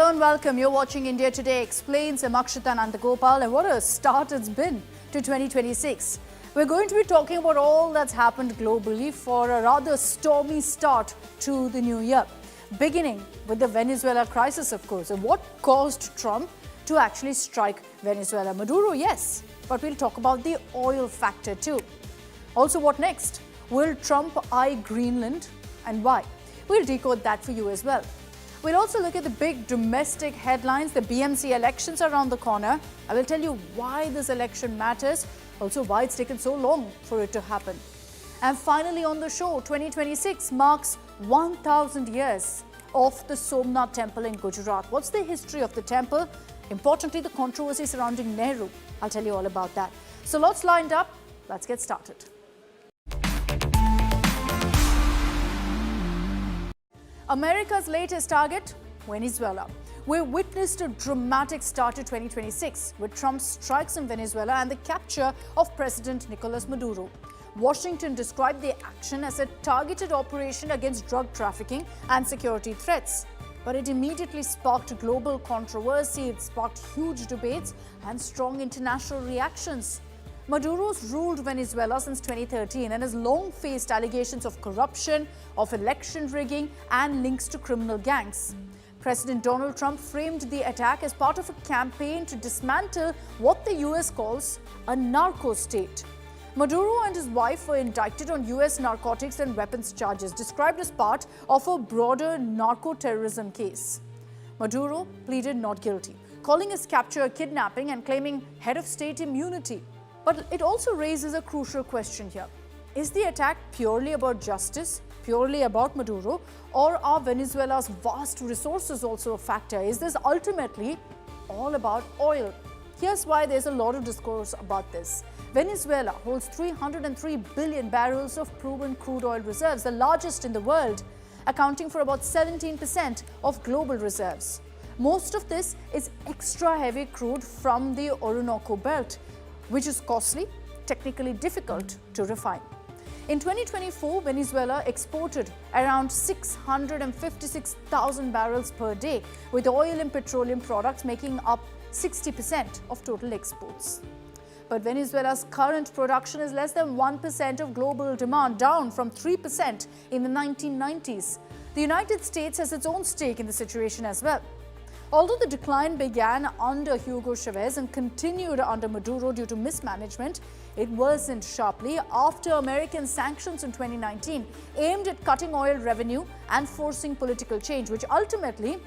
Hello and welcome. You're watching India Today Explains. I'm Akshita Nandagopal, and what a start it's been to 2026. We're going to be talking about all that's happened globally for a rather stormy start to the new year. Beginning with the Venezuela crisis, of course, and what caused Trump to actually strike Venezuela. Maduro, yes, but we'll talk about the oil factor too. Also, what next? Will Trump eye Greenland and why? We'll decode that for you as well. We'll also look at the big domestic headlines. The BMC elections are around the corner. I will tell you why this election matters, also why it's taken so long for it to happen. And finally on the show, 2026 marks 1,000 years of the Somnath temple in Gujarat. What's the history of the temple? Importantly, the controversy surrounding Nehru. I'll tell you all about that. So lots lined up. Let's get started. America's latest target, Venezuela. We witnessed a dramatic start to 2026 with Trump's strikes in Venezuela and the capture of President Nicolas Maduro. Washington described the action as a targeted operation against drug trafficking and security threats. But it immediately sparked global controversy, it sparked huge debates and strong international reactions. Maduro's ruled Venezuela since 2013 and has long faced allegations of corruption, of election rigging and links to criminal gangs. President Donald Trump framed the attack as part of a campaign to dismantle what the US calls a narco state. Maduro and his wife were indicted on US narcotics and weapons charges, described as part of a broader narco-terrorism case. Maduro pleaded not guilty, calling his capture a kidnapping and claiming head of state immunity. But it also raises a crucial question here. Is the attack purely about justice, purely about Maduro, or are Venezuela's vast resources also a factor? Is this ultimately all about oil? Here's why there's a lot of discourse about this. Venezuela holds 303 billion barrels of proven crude oil reserves, the largest in the world, accounting for about 17% of global reserves. Most of this is extra heavy crude from the Orinoco Belt, which is costly, technically difficult to refine. In 2024, Venezuela exported around 656,000 barrels per day, with oil and petroleum products making up 60% of total exports. But Venezuela's current production is less than 1% of global demand, down from 3% in the 1990s. The United States has its own stake in the situation as well. Although the decline began under Hugo Chavez and continued under Maduro due to mismanagement, it worsened sharply after American sanctions in 2019 aimed at cutting oil revenue and forcing political change, which ultimately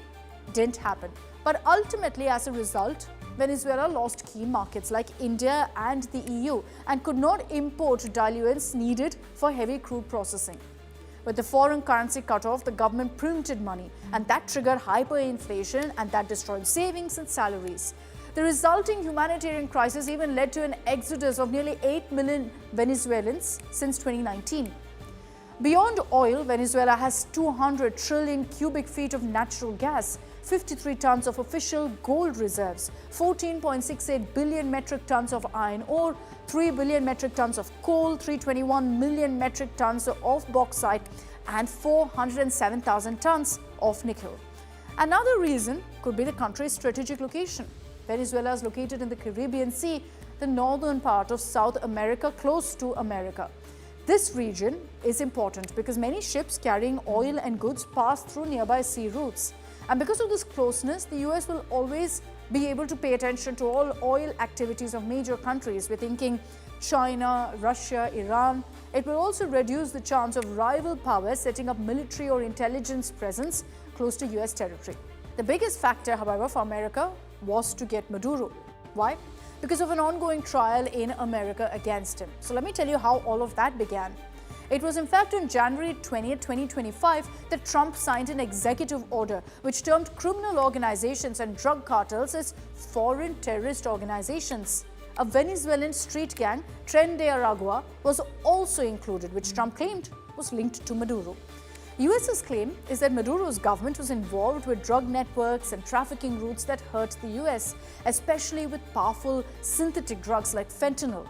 didn't happen. But ultimately, as a result, Venezuela lost key markets like India and the EU and could not import diluents needed for heavy crude processing. With the foreign currency cut off, the government printed money, and that triggered hyperinflation and that destroyed savings and salaries. The resulting humanitarian crisis even led to an exodus of nearly 8 million Venezuelans since 2019. Beyond oil, Venezuela has 200 trillion cubic feet of natural gas, 53 tons of official gold reserves, 14.68 billion metric tons of iron ore, 3 billion metric tons of coal, 321 million metric tons of bauxite, and 407,000 tons of nickel. Another reason could be the country's strategic location. Venezuela is located in the Caribbean Sea, the northern part of South America, close to America. This region is important because many ships carrying oil and goods pass through nearby sea routes. And because of this closeness, the US will always be able to pay attention to all oil activities of major countries. We're thinking China, Russia, Iran. It will also reduce the chance of rival powers setting up military or intelligence presence close to US territory. The biggest factor, however, for America was to get Maduro. Why? Because of an ongoing trial in America against him. So let me tell you how all of that began. It was in fact on January 20, 2025 that Trump signed an executive order which termed criminal organizations and drug cartels as foreign terrorist organizations. A Venezuelan street gang, Tren de Aragua, was also included, which Trump claimed was linked to Maduro. US's claim is that Maduro's government was involved with drug networks and trafficking routes that hurt the US, especially with powerful synthetic drugs like fentanyl.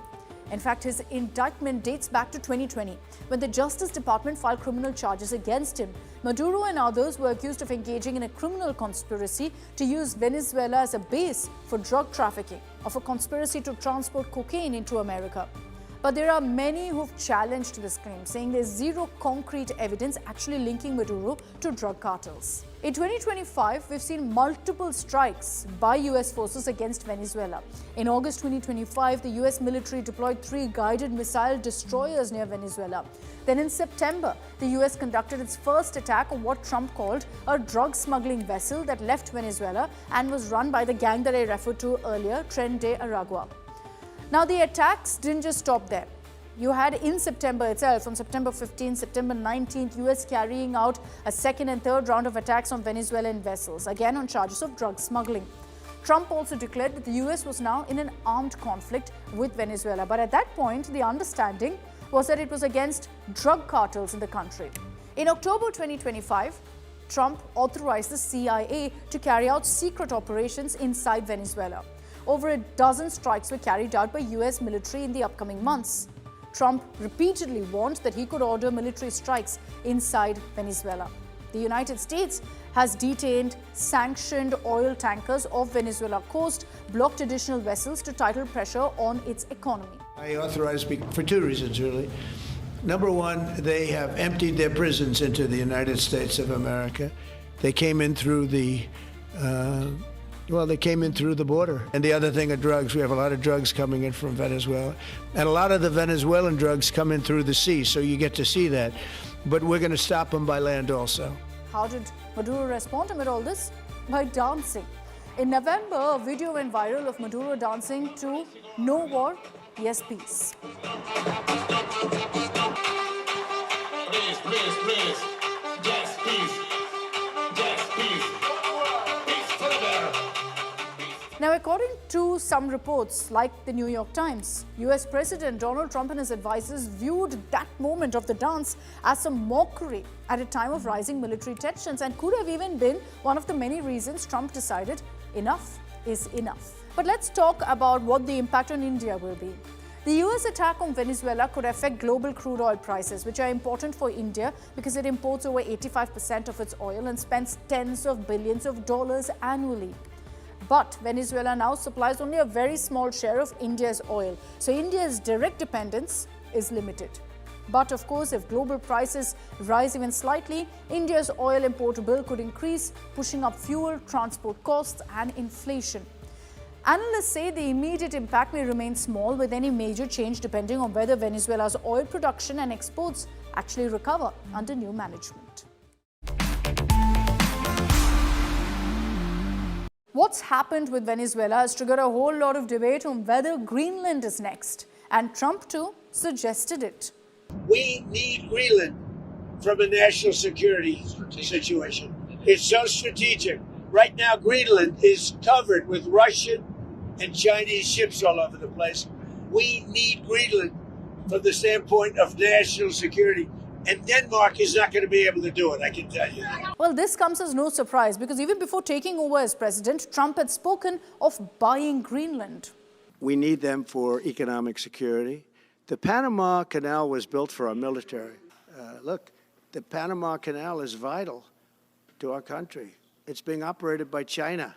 In fact, his indictment dates back to 2020, when the Justice Department filed criminal charges against him. Maduro and others were accused of engaging in a criminal conspiracy to use Venezuela as a base for drug trafficking, of a conspiracy to transport cocaine into America. But there are many who've challenged this claim, saying there's zero concrete evidence actually linking Maduro to drug cartels. In 2025, we've seen multiple strikes by US forces against Venezuela. In August 2025, the US military deployed 3 guided missile destroyers near Venezuela. Then in September, the US conducted its first attack on what Trump called a drug smuggling vessel that left Venezuela and was run by the gang that I referred to earlier, Tren de Aragua. Now, the attacks didn't just stop there. You had in September itself, from September 15th, September 19th, US carrying out a second and third round of attacks on Venezuelan vessels, again on charges of drug smuggling. Trump also declared that the US was now in an armed conflict with Venezuela. But at that point, the understanding was that it was against drug cartels in the country. In October 2025, Trump authorized the CIA to carry out secret operations inside Venezuela. Over a dozen strikes were carried out by US military in the upcoming months. Trump repeatedly warned that he could order military strikes inside Venezuela. The United States has detained sanctioned oil tankers off Venezuela coast, blocked additional vessels to tighten pressure on its economy. I authorized for 2 reasons, really. Number one, they have emptied their prisons into the United States of America. They came in through the border. And the other thing are drugs. We have a lot of drugs coming in from Venezuela. And a lot of the Venezuelan drugs come in through the sea, so you get to see that. But we're going to stop them by land also. How did Maduro respond amid all this? By dancing. In November, a video went viral of Maduro dancing to No War, Yes Peace. Please. Yes, peace. Yes, peace. Peace to the better. Now, according to some reports, like the New York Times, US President Donald Trump and his advisors viewed that moment of the dance as a mockery at a time of rising military tensions, and could have even been one of the many reasons Trump decided enough is enough. But let's talk about what the impact on India will be. The US attack on Venezuela could affect global crude oil prices, which are important for India because it imports over 85% of its oil and spends tens of billions of dollars annually. But Venezuela now supplies only a very small share of India's oil, so India's direct dependence is limited. But of course, if global prices rise even slightly, India's oil import bill could increase, pushing up fuel, transport costs and inflation. Analysts say the immediate impact may remain small, with any major change depending on whether Venezuela's oil production and exports actually recover under new management. What's happened with Venezuela has triggered a whole lot of debate on whether Greenland is next, and Trump too suggested it. We need Greenland from a national security situation. It's so strategic. Right now, Greenland is covered with Russian and Chinese ships all over the place. We need Greenland from the standpoint of national security. And Denmark is not going to be able to do it, I can tell you. Well, this comes as no surprise because even before taking over as president, Trump had spoken of buying Greenland. We need them for economic security. The Panama Canal was built for our military. Look, the Panama Canal is vital to our country. It's being operated by China.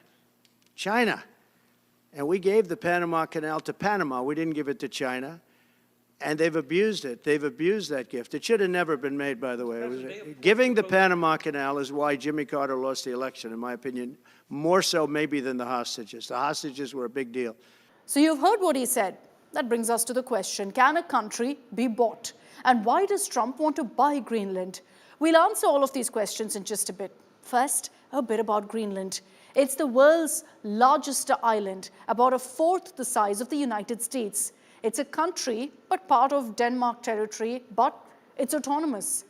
And we gave the Panama Canal to Panama. We didn't give it to China. And they've abused it. They've abused that gift. It should have never been made, by the way. Giving the Panama Canal is why Jimmy Carter lost the election, in my opinion, more so maybe than the hostages. The hostages were a big deal. So you've heard what he said. That brings us to the question, can a country be bought? And why does Trump want to buy Greenland? We'll answer all of these questions in just a bit. First, a bit about Greenland. It's the world's largest island, about a fourth the size of the United States. It's a country, but part of Denmark territory, but it's autonomous.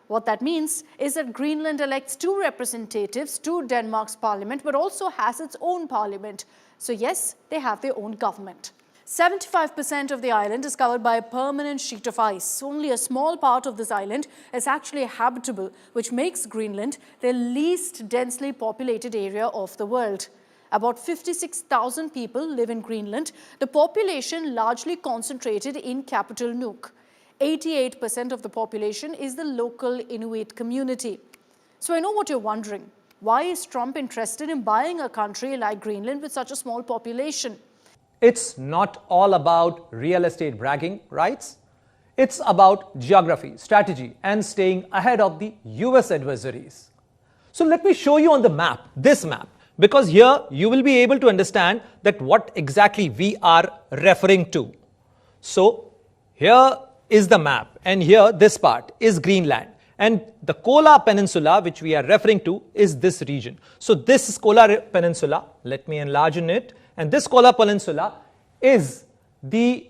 What that means is that Greenland elects 2 representatives to Denmark's parliament, but also has its own parliament. So yes, they have their own government. 75% of the island is covered by a permanent sheet of ice. Only a small part of this island is actually habitable, which makes Greenland the least densely populated area of the world. About 56,000 people live in Greenland, the population largely concentrated in capital Nuuk. 88% of the population is the local Inuit community. So I know what you're wondering. Why is Trump interested in buying a country like Greenland with such a small population? It's not all about real estate bragging rights. It's about geography, strategy, and staying ahead of the US adversaries. So let me show you on the map, this map, because here you will be able to understand that what exactly we are referring to. So here is the map, and here this part is Greenland. And the Kola Peninsula, which we are referring to, is this region. So this is Kola Peninsula. Let me enlarge it. And this Kola Peninsula is the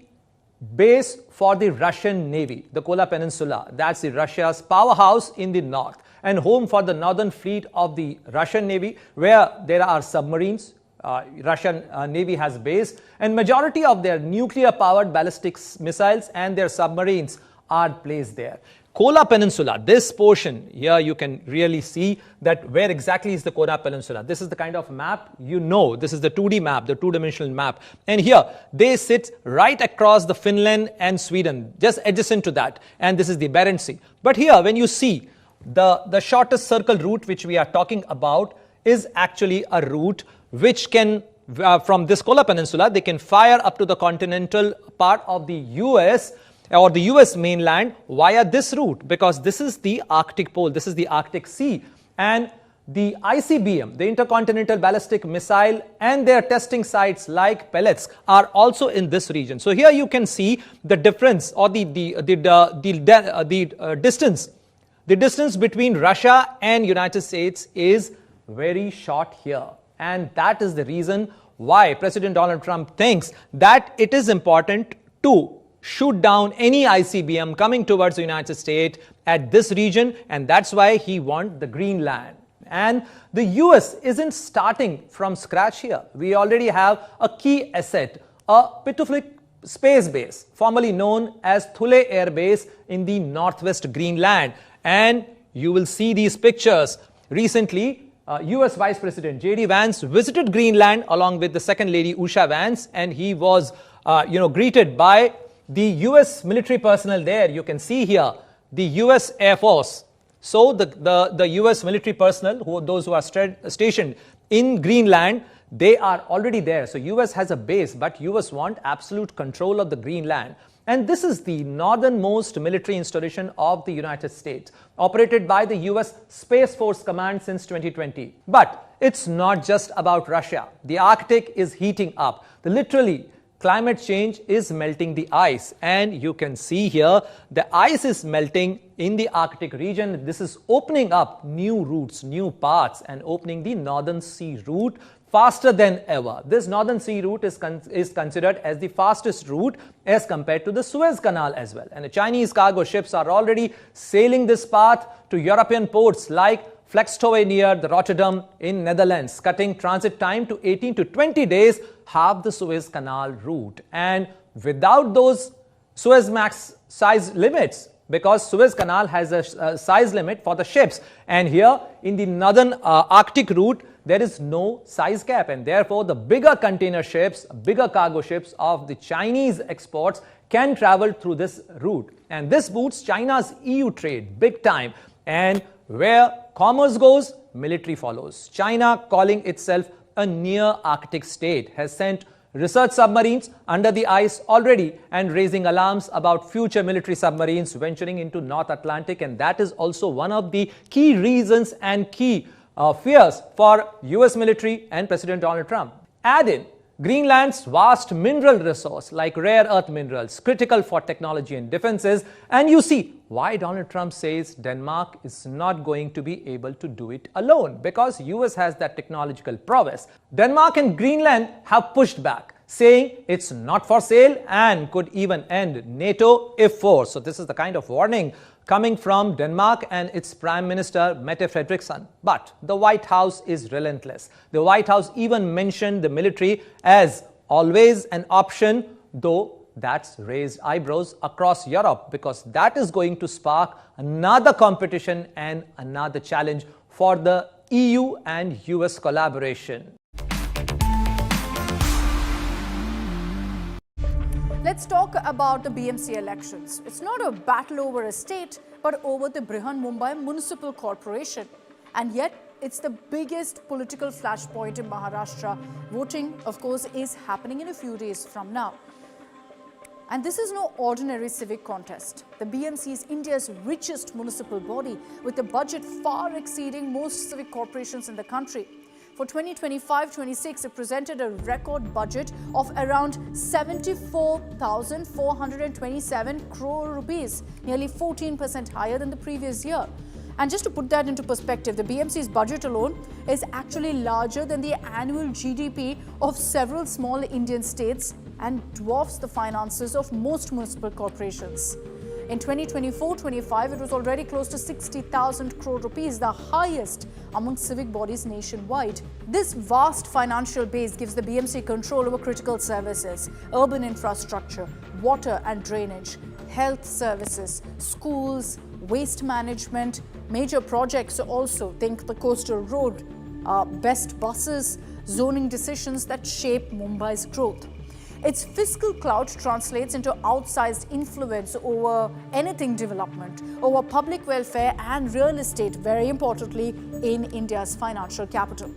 base for the Russian Navy. The Kola Peninsula, that's the Russia's powerhouse in the north and home for the northern fleet of the Russian Navy, where there are submarines. Russian Navy has base, and majority of their nuclear-powered ballistic missiles and their submarines are placed there. Kola Peninsula, this portion here, you can really see that where exactly is the Kola Peninsula. This is the kind of map, you know, this is the 2D map, the two-dimensional map. And here, they sit right across the Finland and Sweden, just adjacent to that. And this is the Barents Sea. But here, when you see the shortest circle route which we are talking about is actually a route which can, from this Kola Peninsula, they can fire up to the continental part of the US or the US mainland via this route, because this is the Arctic pole, this is the Arctic Sea, and the ICBM, the Intercontinental Ballistic Missile, and their testing sites like pellets are also in this region. So here you can see the difference or the distance. The distance between Russia and United States is very short here, and that is the reason why President Donald Trump thinks that it is important to shoot down any ICBM coming towards the United States at this region, and that's why he wants the Greenland. And the US isn't starting from scratch here. We already have a key asset, a Pituflik space base, formerly known as Thule Air Base in the northwest Greenland. And you will see these pictures. Recently, US Vice President J.D. Vance visited Greenland along with the second lady Usha Vance, and he was greeted by the US military personnel there. You can see here the US Air Force. So the US military personnel, those who are stationed in Greenland, they are already there. So US has a base, but US want absolute control of the Greenland. And this is the northernmost military installation of the United States, operated by the US Space Force Command since 2020. But it's not just about Russia. The Arctic is heating up. Literally, climate change is melting the ice, and you can see here the ice is melting in the Arctic region. This is opening up new routes, new paths, and opening the Northern Sea route faster than ever. This Northern Sea route is considered as the fastest route as compared to the Suez Canal as well. And the Chinese cargo ships are already sailing this path to European ports like Flexstove near the Rotterdam in Netherlands, cutting transit time to 18 to 20 days, half the Suez Canal route. And without those Suezmax size limits, because Suez Canal has a size limit for the ships, and here in the northern Arctic route, there is no size cap, and therefore the bigger container ships, bigger cargo ships of the Chinese exports can travel through this route. And this boosts China's EU trade big time. And where commerce goes, military follows. China, calling itself a near-Arctic state, has sent research submarines under the ice already and raising alarms about future military submarines venturing into North Atlantic. And that is also one of the key reasons and key fears for US military and President Donald Trump. Add in Greenland's vast mineral resource like rare earth minerals, critical for technology and defenses, and you see why Donald Trump says Denmark is not going to be able to do it alone, because US has that technological prowess. Denmark and Greenland have pushed back, saying it's not for sale and could even end NATO if forced. So this is the kind of warning coming from Denmark and its Prime Minister Mette Frederiksen. But the White House is relentless. The White House even mentioned the military as always an option, though that's raised eyebrows across Europe, because that is going to spark another competition and another challenge for the EU and US collaboration. Let's talk about the BMC elections. It's not a battle over a state, but over the Mumbai Municipal Corporation. And yet, it's the biggest political flashpoint in Maharashtra. Voting, of course, is happening in a few days from now. And this is no ordinary civic contest. The BMC is India's richest municipal body, with a budget far exceeding most civic corporations in the country. For 2025-26, it presented a record budget of around 74,427 crore rupees, nearly 14% higher than the previous year. And just to put that into perspective, the BMC's budget alone is actually larger than the annual GDP of several small Indian states and dwarfs the finances of most municipal corporations. In 2024-25, it was already close to 60,000 crore rupees, the highest among civic bodies nationwide. This vast financial base gives the BMC control over critical services, urban infrastructure, water and drainage, health services, schools, waste management, major projects also, think the coastal road, best buses, zoning decisions that shape Mumbai's growth. Its fiscal clout translates into outsized influence over anything development, over public welfare and real estate, very importantly, in India's financial capital.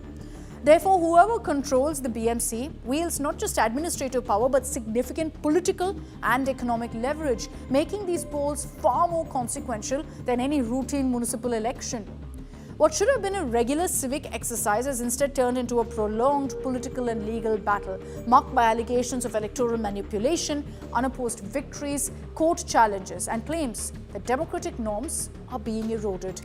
Therefore, whoever controls the BMC wields not just administrative power but significant political and economic leverage, making these polls far more consequential than any routine municipal election. What should have been a regular civic exercise has instead turned into a prolonged political and legal battle, marked by allegations of electoral manipulation, unopposed victories, court challenges, and claims that democratic norms are being eroded.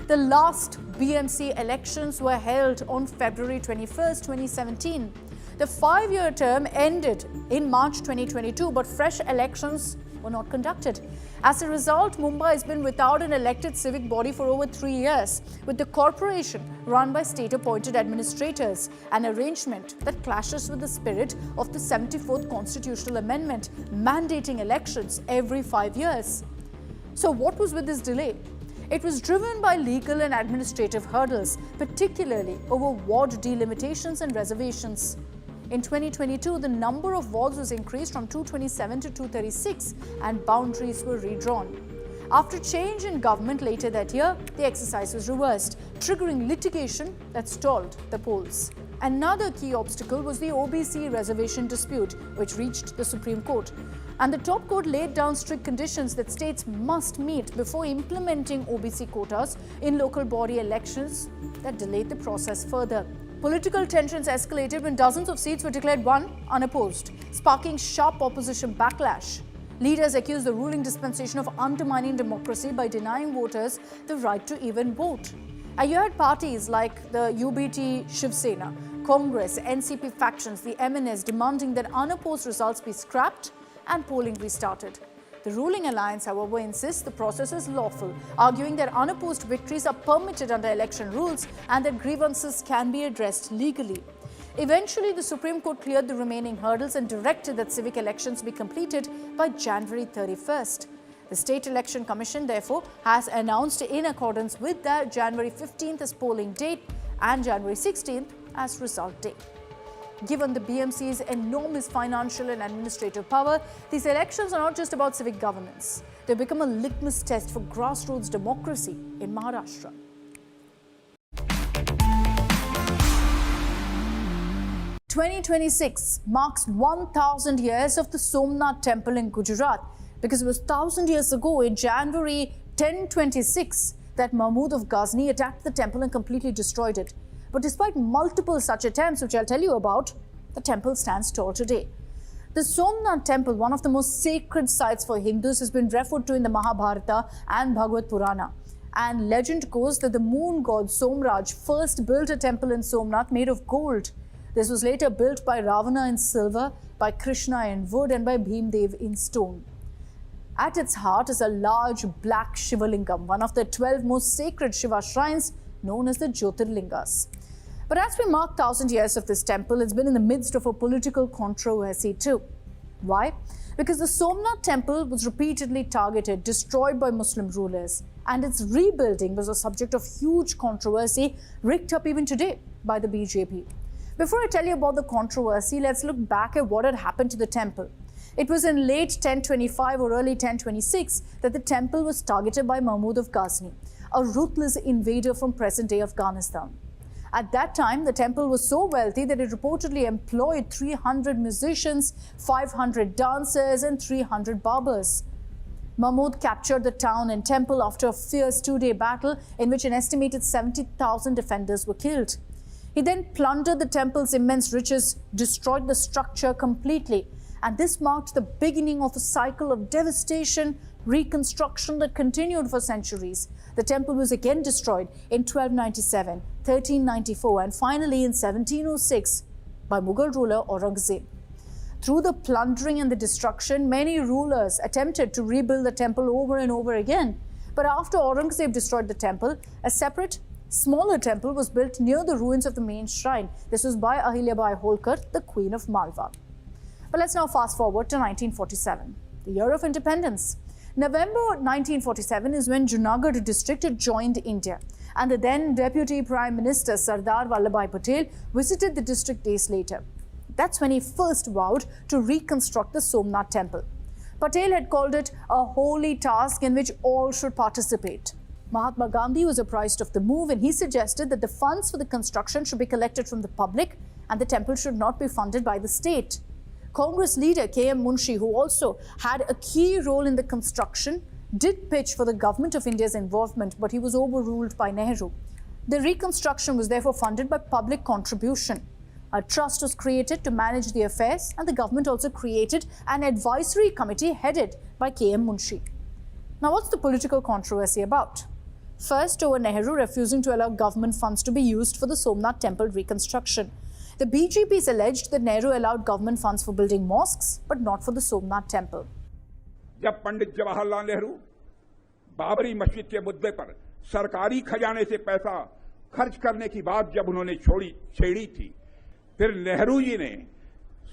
The last BMC elections were held on February 21st, 2017. The 5-year term ended in March 2022, but fresh elections were not conducted. As a result, Mumbai has been without an elected civic body for over 3 years, with the corporation run by state-appointed administrators, an arrangement that clashes with the spirit of the 74th Constitutional Amendment, mandating elections every 5 years. So what was with this delay? It was driven by legal and administrative hurdles, particularly over ward delimitations and reservations. In 2022, the number of wards was increased from 227 to 236 and boundaries were redrawn. After change in government later that year, the exercise was reversed, triggering litigation that stalled the polls. Another key obstacle was the OBC reservation dispute, which reached the Supreme Court. And the top court laid down strict conditions that states must meet before implementing OBC quotas in local body elections that delayed the process further. Political tensions escalated when dozens of seats were declared won unopposed, sparking sharp opposition backlash. Leaders accused the ruling dispensation of undermining democracy by denying voters the right to even vote. And you had parties like the UBT Shiv Sena, Congress, NCP factions, the MNS demanding that unopposed results be scrapped and polling restarted. The ruling alliance, however, insists the process is lawful, arguing that unopposed victories are permitted under election rules and that grievances can be addressed legally. Eventually, the Supreme Court cleared the remaining hurdles and directed that civic elections be completed by January 31st. The State Election Commission, therefore, has announced in accordance with that January 15th as polling date and January 16th as result date. Given the BMC's enormous financial and administrative power, these elections are not just about civic governance. They become a litmus test for grassroots democracy in Maharashtra. "2026 marks 1,000 years of the Somnath temple in Gujarat, because it was 1,000 years ago in January 1026 that Mahmud of Ghazni attacked the temple and completely destroyed it. But despite multiple such attempts, which I'll tell you about, the temple stands tall today. The Somnath temple, one of the most sacred sites for Hindus, has been referred to in the Mahabharata and Bhagavad Purana. And legend goes that the moon god Somraj first built a temple in Somnath made of gold. This was later built by Ravana in silver, by Krishna in wood, and by Bhimdev in stone. At its heart is a large black Shivalingam, one of the 12 most sacred Shiva shrines known as the Jyotirlingas. But as we mark 1,000 years of this temple, it's been in the midst of a political controversy too. Why? Because the Somnath temple was repeatedly targeted, destroyed by Muslim rulers, and its rebuilding was a subject of huge controversy, rigged up even today by the BJP. Before I tell you about the controversy, let's look back at what had happened to the temple. It was in late 1025 or early 1026 that the temple was targeted by Mahmud of Ghazni, a ruthless invader from present-day Afghanistan. At that time, the temple was so wealthy that it reportedly employed 300 musicians, 500 dancers, and 300 barbers. Mahmud captured the town and temple after a fierce two-day battle in which an estimated 70,000 defenders were killed. He then plundered the temple's immense riches, destroyed the structure completely, and this marked the beginning of a cycle of devastation, reconstruction that continued for centuries. The temple was again destroyed in 1297, 1394, and finally in 1706 by Mughal ruler Aurangzeb. Through the plundering and the destruction, many rulers attempted to rebuild the temple over and over again. But after Aurangzeb destroyed the temple, a separate, smaller temple was built near the ruins of the main shrine. This was by Ahilyabai Holkar, the Queen of Malwa. But let's now fast forward to 1947, the year of independence. November 1947 is when Junagadh district had joined India, and the then Deputy Prime Minister Sardar Patel visited the district days later. That's when he first vowed to reconstruct the Somnath temple. Patel had called it a holy task in which all should participate. Mahatma Gandhi was apprised of the move, and he suggested that the funds for the construction should be collected from the public and the temple should not be funded by the state. Congress leader K.M. Munshi, who also had a key role in the construction, did pitch for the government of India's involvement, but he was overruled by Nehru. The reconstruction was therefore funded by public contribution. A trust was created to manage the affairs, and the government also created an advisory committee headed by K.M. Munshi. Now, what's the political controversy about? First, over Nehru refusing to allow government funds to be used for the Somnath temple reconstruction. The BJPs alleged that Nehru allowed government funds for building mosques, but not for the Somnath temple. जब पंडित जवाहरलाल नेहरू बाबरी मस्जिद के मुद्दे पर सरकारी खजाने से पैसा खर्च करने की बात जब उन्होंने छेड़ी थी, फिर नेहरू जी ने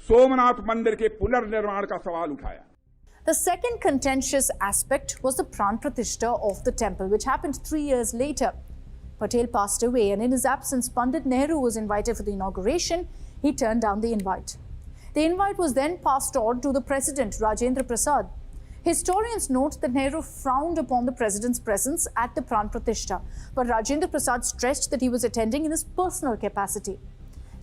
सोमनाथ मंदिर के पुनर्निर्माण का सवाल उठाया. The second contentious aspect was the Pran Pratishtha of the temple, which happened 3 years later. Patel passed away, and in his absence, Pandit Nehru was invited for the inauguration. He turned down the invite. The invite was then passed on to the president, Rajendra Prasad. Historians note that Nehru frowned upon the president's presence at the Pran Pratishtha, but Rajendra Prasad stressed that he was attending in his personal capacity.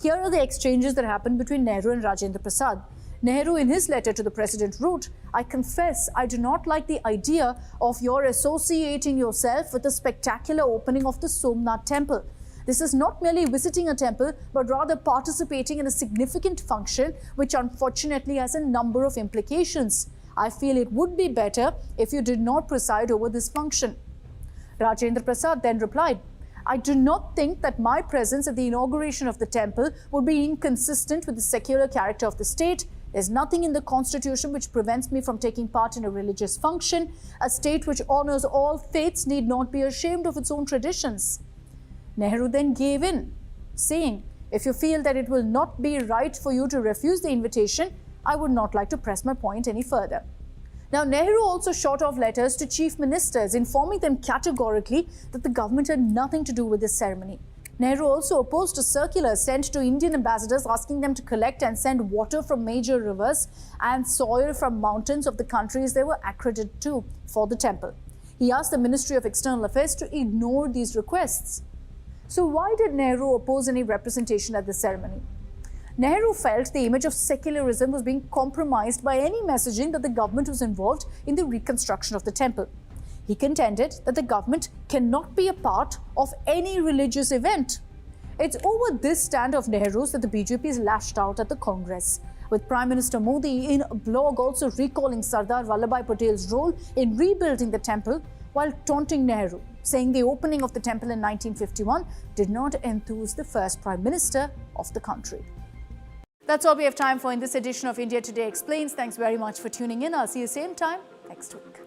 Here are the exchanges that happened between Nehru and Rajendra Prasad. Nehru, in his letter to the president, wrote, "I confess I do not like the idea of your associating yourself with the spectacular opening of the Somnath temple. This is not merely visiting a temple, but rather participating in a significant function which unfortunately has a number of implications. I feel it would be better if you did not preside over this function." Rajendra Prasad then replied, "I do not think that my presence at the inauguration of the temple would be inconsistent with the secular character of the state. There's nothing in the constitution which prevents me from taking part in a religious function. A state which honors all faiths need not be ashamed of its own traditions." Nehru then gave in, saying, "If you feel that it will not be right for you to refuse the invitation, I would not like to press my point any further." Now, Nehru also shot off letters to chief ministers, informing them categorically that the government had nothing to do with this ceremony. Nehru also opposed a circular sent to Indian ambassadors asking them to collect and send water from major rivers and soil from mountains of the countries they were accredited to for the temple. He asked the Ministry of External Affairs to ignore these requests. So why did Nehru oppose any representation at the ceremony? Nehru felt the image of secularism was being compromised by any messaging that the government was involved in the reconstruction of the temple. He contended that the government cannot be a part of any religious event. It's over this stand of Nehru's that the BJPs lashed out at the Congress, with Prime Minister Modi in a blog also recalling Sardar Patel's role in rebuilding the temple while taunting Nehru, saying the opening of the temple in 1951 did not enthuse the first Prime Minister of the country. That's all we have time for in this edition of India Today Explains. Thanks very much for tuning in. I'll see you same time next week.